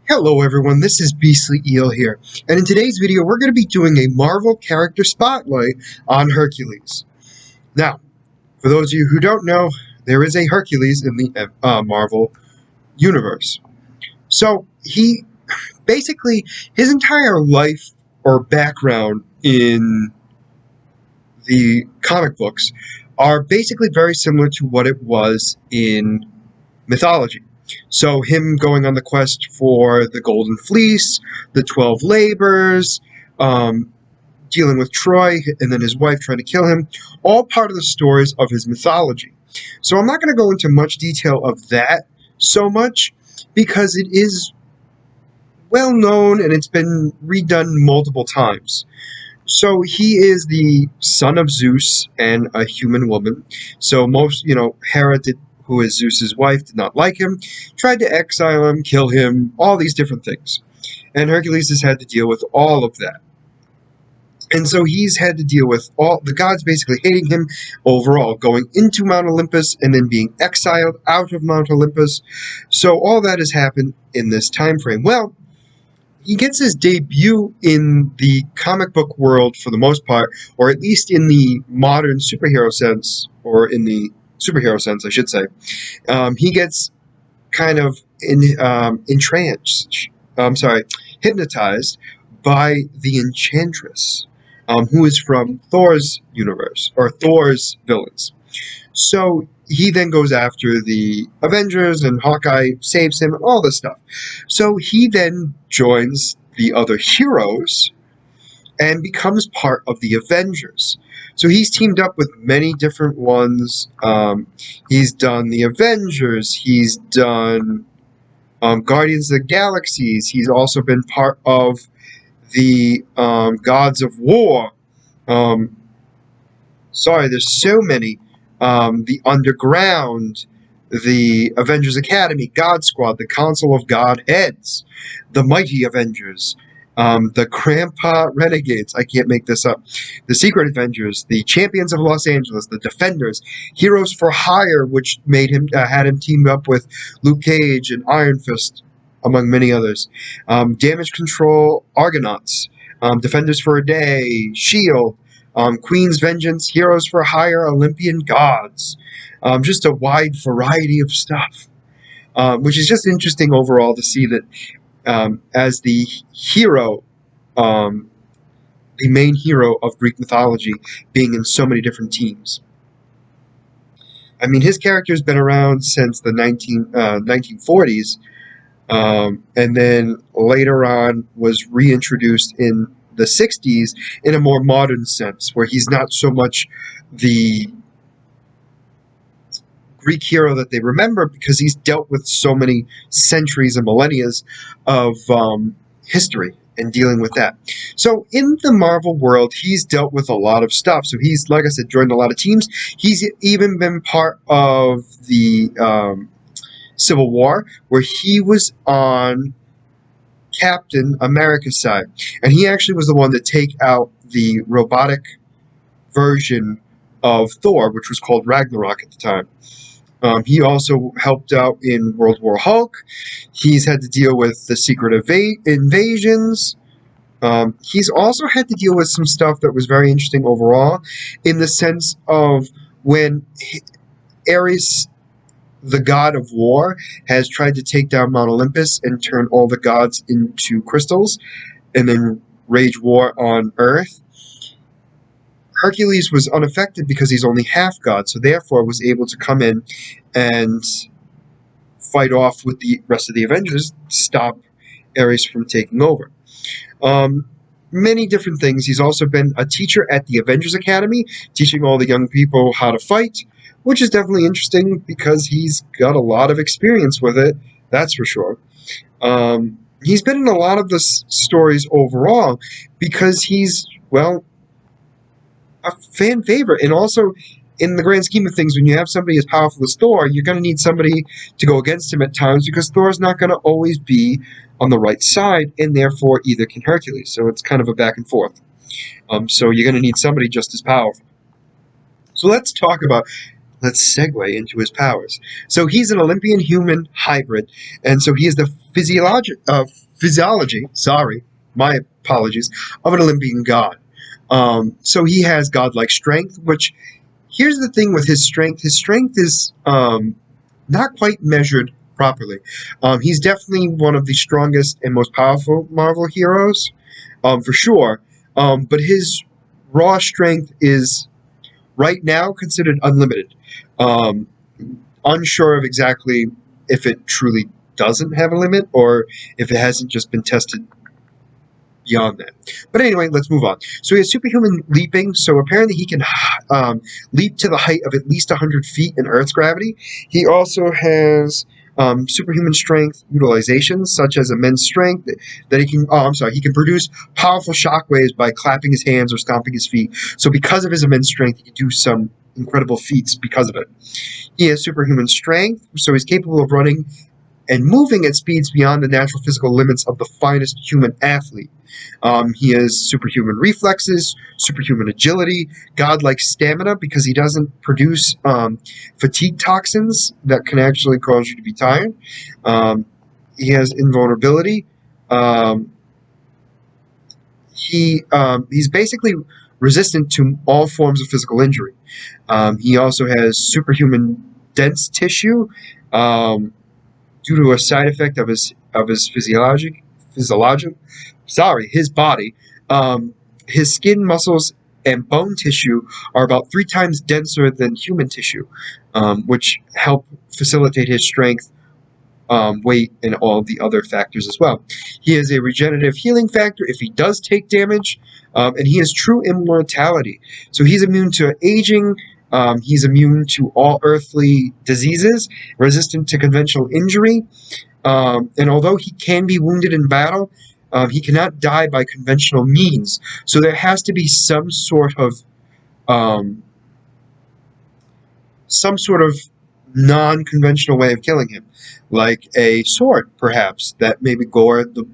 Hello everyone, this is Beastly Eel here, and in today's video we're going to be doing a Marvel character spotlight on Hercules. Now, for those of you who don't know, there is a Hercules in the Marvel universe. So, his entire life or background in the comic books are basically very similar to what it was in mythology. So him going on the quest for the Golden Fleece, the 12 Labors, dealing with Troy, and then his wife trying to kill him, all part of the stories of his mythology. So I'm not going to go into much detail of that so much, because it is well known and it's been redone multiple times. So he is the son of Zeus and a human woman. So Hera who is Zeus's wife, did not like him, tried to exile him, kill him, all these different things. And Hercules has had to deal with all of that. And so he's had to deal with all the gods basically hating him overall, going into Mount Olympus and then being exiled out of Mount Olympus. So all that has happened in this time frame. Well, he gets his debut in the comic book world for the most part, or at least in the modern superhero sense, or in the superhero sense, I should say. He gets kind of hypnotized by the Enchantress, who is from Thor's universe, or Thor's villains. So he then goes after the Avengers, and Hawkeye saves him, all this stuff. So he then joins the other heroes and becomes part of the Avengers. So he's teamed up with many different ones. He's done the Avengers. He's done Guardians of the Galaxies. He's also been part of the Gods of War. There's so many. The Underground, the Avengers Academy, God Squad, the Council of Godheads, the Mighty Avengers, the Grandpa Renegades, I can't make this up, the Secret Avengers, the Champions of Los Angeles, the Defenders, Heroes for Hire, which had him team up with Luke Cage and Iron Fist, among many others, Damage Control, Argonauts, Defenders for a Day, S.H.I.E.L.D., Queen's Vengeance, Heroes for Hire, Olympian Gods, just a wide variety of stuff, which is just interesting overall to see that as the hero, the main hero of Greek mythology, being in so many different teams. I mean, his character's been around since the 1940s, and then later on was reintroduced in the 60s in a more modern sense, where he's not so much the Greek hero that they remember, because he's dealt with so many centuries and millennia of history and dealing with that. So in the Marvel world, he's dealt with a lot of stuff. So he's, like I said, joined a lot of teams. He's even been part of the Civil War, where he was on Captain America's side, and he actually was the one to take out the robotic version of Thor, which was called Ragnarok at the time. He also helped out in World War Hulk. He's had to deal with the secret invasions. He's also had to deal with some stuff that was very interesting overall, in the sense of when Ares, the god of war, has tried to take down Mount Olympus and turn all the gods into crystals and then wage war on Earth. Hercules was unaffected because he's only half god, so therefore was able to come in and fight off with the rest of the Avengers to stop Ares from taking over. Many different things. He's also been a teacher at the Avengers Academy, teaching all the young people how to fight, which is definitely interesting because he's got a lot of experience with it, that's for sure. He's been in a lot of the stories overall because he's, well, a fan favorite. And also, in the grand scheme of things, when you have somebody as powerful as Thor, you're going to need somebody to go against him at times, because Thor's not going to always be on the right side, and therefore either can Hercules. So it's kind of a back and forth. So you're going to need somebody just as powerful. So let's talk about let's segue into his powers. So he's an Olympian human hybrid, and so he is the physiology, sorry, my apologies, of an Olympian god. So he has godlike strength, which, here's the thing with his strength. His strength is not quite measured properly. He's definitely one of the strongest and most powerful Marvel heroes, for sure. But his raw strength is right now considered unlimited. Um, Unsure of exactly if it truly doesn't have a limit or if it hasn't just been tested beyond that. But anyway, let's move on. So he has superhuman leaping. So apparently he can leap to the height of at least 100 feet in Earth's gravity. He also has superhuman strength utilizations, such as immense strength that he can. Oh, I'm sorry. He can produce powerful shockwaves by clapping his hands or stomping his feet. So because of his immense strength, he can do some incredible feats because of it. He has superhuman strength, so he's capable of running and moving at speeds beyond the natural physical limits of the finest human athlete. He has superhuman reflexes, superhuman agility, godlike stamina because he doesn't produce fatigue toxins that can actually cause you to be tired. He has invulnerability. He's basically resistant to all forms of physical injury. He also has superhuman dense tissue. Due to a side effect of his his body, his skin, muscles, and bone tissue are about 3 times denser than human tissue, which help facilitate his strength, weight, and all the other factors as well. He has a regenerative healing factor if he does take damage, and he has true immortality. So he's immune to aging. He's immune to all earthly diseases, resistant to conventional injury, and although he can be wounded in battle, he cannot die by conventional means. So there has to be um, some sort of non-conventional way of killing him, like a sword, perhaps, that maybe Gore the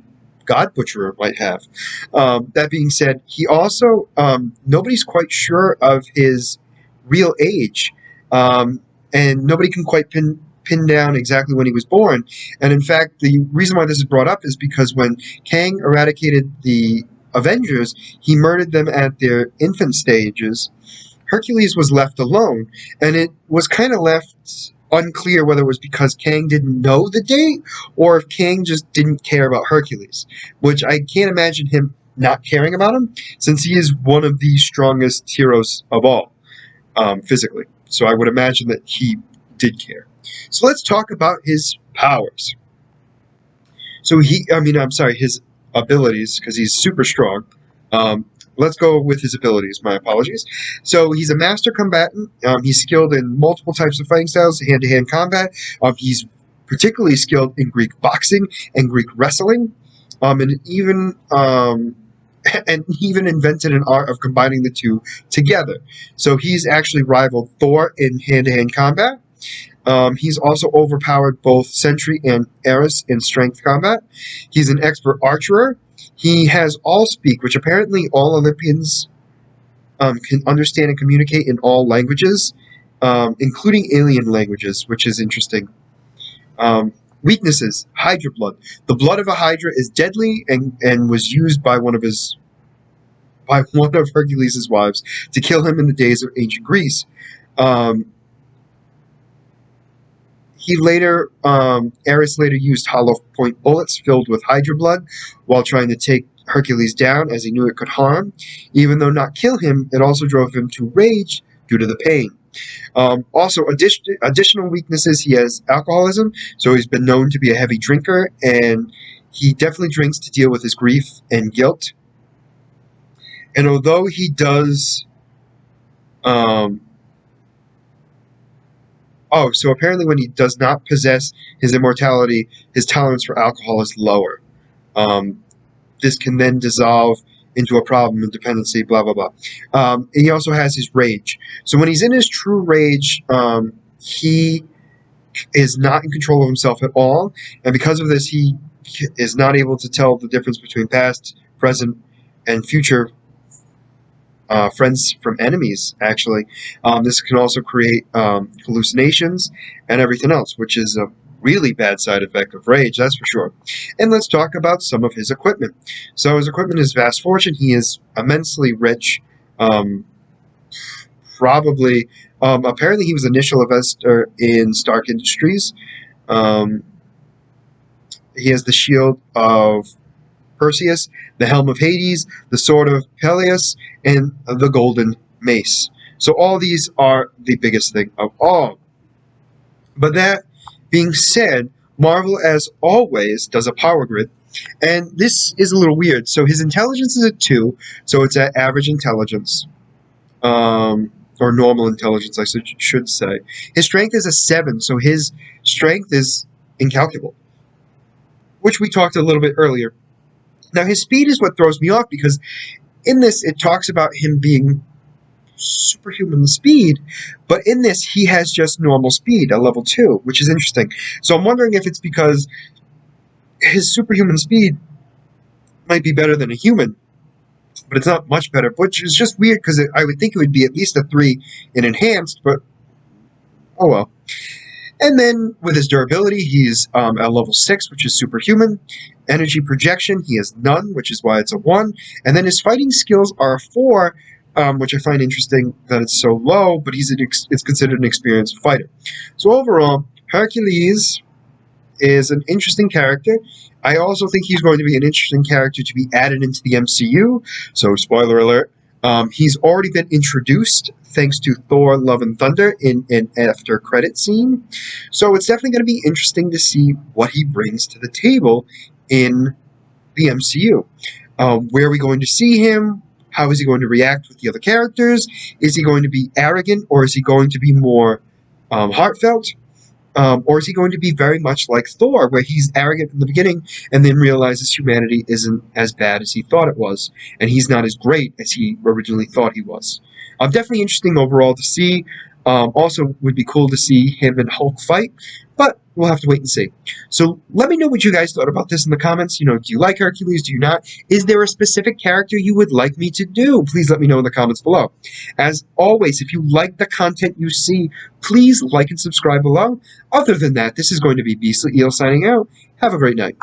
God Butcherer might have. That being said, he also, nobody's quite sure of his real age, and nobody can quite pin down exactly when he was born. And in fact, the reason why this is brought up is because when Kang eradicated the Avengers, he murdered them at their infant stages. Hercules was left alone, and it was kind of left unclear whether it was because Kang didn't know the date or if Kang just didn't care about Hercules, which I can't imagine him not caring about him since he is one of the strongest heroes of all, physically. So I would imagine that he did care. So let's talk about his powers. So his abilities, because he's super strong. Let's go with his abilities. My apologies. So he's a master combatant. He's skilled in multiple types of fighting styles, hand-to-hand combat. He's particularly skilled in Greek boxing and Greek wrestling, and even invented an art of combining the two together. So he's actually rivaled Thor in hand-to-hand combat. He's also overpowered both Sentry and Ares in strength combat. He's an expert archer. He has Allspeak, which apparently all Olympians can understand and communicate in all languages, including alien languages, which is interesting. Weaknesses: Hydra blood. The blood of a Hydra is deadly and was used by one of Hercules' wives to kill him in the days of ancient Greece. Ares later used hollow point bullets filled with Hydra blood while trying to take Hercules down, as he knew it could harm. Even though not kill him, it also drove him to rage due to the pain. Also, additional weaknesses: he has alcoholism, so he's been known to be a heavy drinker, and he definitely drinks to deal with his grief and guilt. And although he does... so apparently when he does not possess his immortality, his tolerance for alcohol is lower. This can then dissolve into a problem and dependency, blah, blah, blah. And he also has his rage. So when he's in his true rage, he is not in control of himself at all. And because of this, he is not able to tell the difference between past, present, and future friends from enemies, actually. This can also create hallucinations and everything else, which is a really bad side effect of rage, that's for sure. And let's talk about some of his equipment. So his equipment is vast fortune. He is immensely rich. Um, probably, apparently he was an initial investor in Stark Industries. Um, he has the shield of Perseus, the helm of Hades, the sword of Peleus, and the golden mace. So all these are the biggest thing of all. But that being said, Marvel, as always, does a power grid, and this is a little weird. So his intelligence is a 2, so it's at average intelligence, or normal intelligence, I should say. His strength is a 7, so his strength is incalculable, which we talked a little bit earlier. Now, his speed is what throws me off, because in this, it talks about him being superhuman speed, but in this, he has just normal speed, a level 2, which is interesting. So I'm wondering if it's because his superhuman speed might be better than a human, but it's not much better, which is just weird, because I would think it would be at least a 3 in enhanced, but oh well. And then with his durability, he's at level 6, which is superhuman. Energy projection, he has none, which is why it's a 1. And then his fighting skills are a 4, which I find interesting that it's so low, but it's considered an experienced fighter. So overall, Hercules is an interesting character. I also think he's going to be an interesting character to be added into the MCU. So, spoiler alert, he's already been introduced thanks to Thor: Love and Thunder in an after credit scene. So it's definitely going to be interesting to see what he brings to the table in the MCU. Where are we going to see him? How is he going to react with the other characters? Is he going to be arrogant, or is he going to be more heartfelt? Or is he going to be very much like Thor, where he's arrogant in the beginning and then realizes humanity isn't as bad as he thought it was, and he's not as great as he originally thought he was? Definitely interesting overall to see. Also, would be cool to see him and Hulk fight, but we'll have to wait and see. So let me know what you guys thought about this in the comments. Do you like Hercules? Do you not? Is there a specific character you would like me to do? Please let me know in the comments below. As always, if you like the content you see, please like and subscribe below. Other than that, this is going to be Beastly Eel signing out. Have a great night.